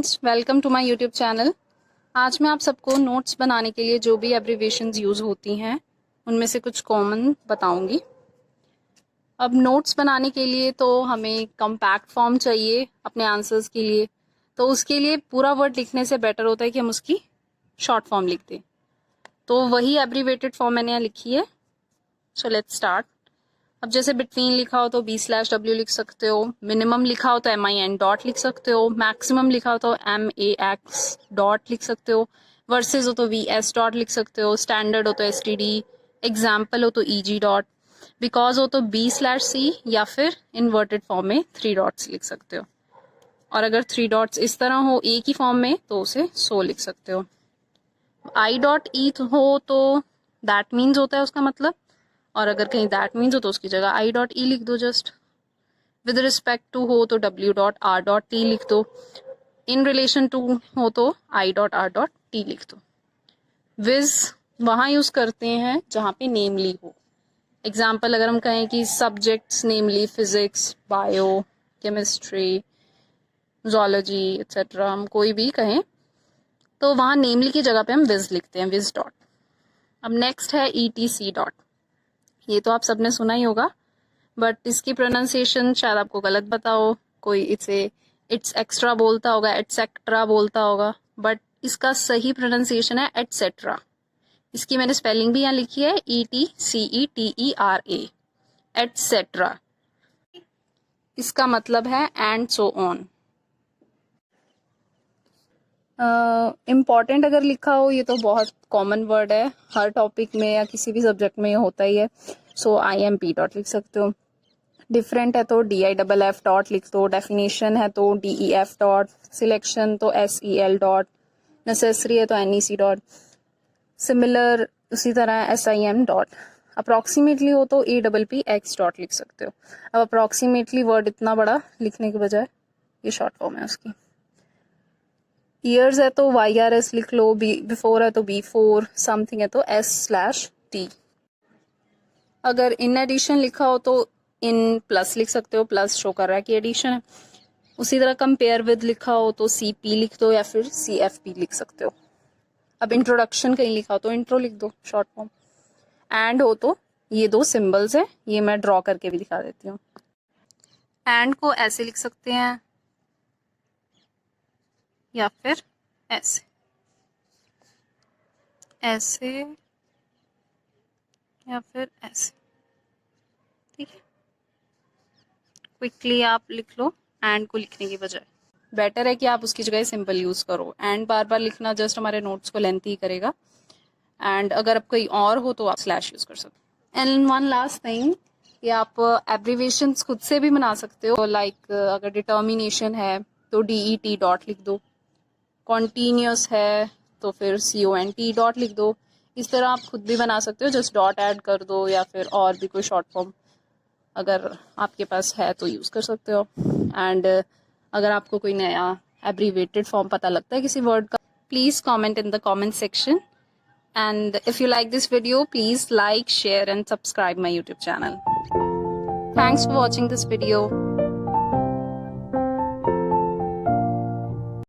Friends, welcome to my YouTube channel. आज मैं आप सबको नोट्स बनाने के लिए जो भी एब्रीविएशंस यूज़ होती हैं उनमें से कुछ कॉमन बताऊंगी। अब नोट्स बनाने के लिए तो हमें कॉम्पैक्ट फॉर्म चाहिए अपने आंसर्स के लिए, तो उसके लिए पूरा वर्ड लिखने से बेटर होता है कि हम उसकी शॉर्ट फॉर्म लिख दें। तो वही एब्रीवेटेड फॉर्म मैंने यहाँ लिखी है। So let's start. अब जैसे बिटवीन लिखा हो तो B/W लिख सकते हो, मिनिमम लिखा हो तो MIN डॉट लिख सकते हो, मैक्सिमम लिखा हो तो MAX डॉट लिख सकते हो, वर्सेज हो तो VS डॉट लिख सकते हो, स्टैंडर्ड हो तो STD, एग्जाम्पल हो तो EG डॉट, बिकॉज हो तो B/C या फिर इन्वर्टेड फॉर्म में 3 डॉट्स लिख सकते हो। और अगर 3 डॉट्स इस तरह हो एक ही फॉर्म में तो उसे सो लिख सकते हो। I.E हो तो दैट मीन्स होता है उसका मतलब, और अगर कहीं दैट मीन्स हो तो उसकी जगह I.E लिख दो। जस्ट विद रिस्पेक्ट टू हो तो W.R.T लिख दो, इन रिलेशन टू हो तो I.R.T लिख दो। विज वहाँ यूज करते हैं जहाँ पे नेमली हो। एग्जाम्पल अगर हम कहें कि subjects namely physics, bio, chemistry, zoology etcetera, हम कोई भी कहें तो वहाँ नेमली की जगह पे हम विज लिखते हैं, विज डॉट। अब नेक्स्ट है ETC डॉट। ये तो आप सबने सुना ही होगा, बट इसकी प्रोनाउंसिएशन शायद आपको गलत बताओ। कोई इसे इट्स एक्स्ट्रा बोलता होगा, एटसेट्रा बोलता होगा, बट इसका सही प्रोनाउंसिएशन है एटसेट्रा। इसकी मैंने स्पेलिंग भी यहाँ लिखी है, ETCETERA, एटसेट्रा। इसका मतलब है एंड सो ऑन। इम्पॉर्टेंट अगर लिखा हो, ये तो बहुत कॉमन वर्ड है, हर टॉपिक में या किसी भी सब्जेक्ट में होता ही है। सो IMP डॉट लिख सकते हो। डिफरेंट है तो DIFF डॉट लिख दो, डेफिनेशन है तो DEF डॉट, सिलेक्शन तो SEL डॉट, नेसेसरी है तो NEC डॉट, सिमिलर उसी तरह SIM डॉट, अप्रॉक्सीमेटली हो तो APPX डॉट लिख सकते हो। अब अप्रॉक्सीमेटली वर्ड इतना बड़ा लिखने के बजाय ये शॉर्ट फॉर्म है उसकी। ईयर्स है तो YRS लिख लो, बिफोर है तो B4, समथिंग है तो S/T। अगर इन एडिशन लिखा हो तो इन प्लस लिख सकते हो, प्लस शो कर रहा है कि एडिशन है। उसी तरह कंपेयर विद लिखा हो तो CP लिख दो या फिर CFP लिख सकते हो। अब इंट्रोडक्शन कहीं लिखा हो तो इंट्रो लिख दो, शॉर्ट फॉर्म। एंड हो तो ये 2 सिंबल्स है, ये मैं ड्रॉ करके भी दिखा देती हूँ। एंड को ऐसे लिख सकते हैं या फिर ऐसे, ऐसे या फिर ऐसे, ठीक है। क्विकली आप लिख लो एंड को लिखने की बजाय। बेटर है कि आप उसकी जगह सिंपल यूज करो। एंड बार बार लिखना जस्ट हमारे नोट्स को लेंथी करेगा। एंड अगर आप कहीं और हो तो आप स्लैश यूज कर सकते हो। एंड वन लास्ट थिंग, कि आप एब्रीविएशंस खुद से भी बना सकते हो। लाइक अगर डिटर्मिनेशन है तो DET डॉट लिख दो, कॉन्टीन्यूस है तो फिर CONT डॉट लिख दो। इस तरह आप खुद भी बना सकते हो, जस्ट डॉट ऐड कर दो या फिर और भी कोई शॉर्ट फॉर्म अगर आपके पास है तो यूज़ कर सकते हो। एंड अगर आपको कोई नया एब्रीवेटेड फॉर्म पता लगता है किसी वर्ड का, please comment in the comment section. And if you like this video, please like, share and subscribe my YouTube channel. Thanks for watching this video.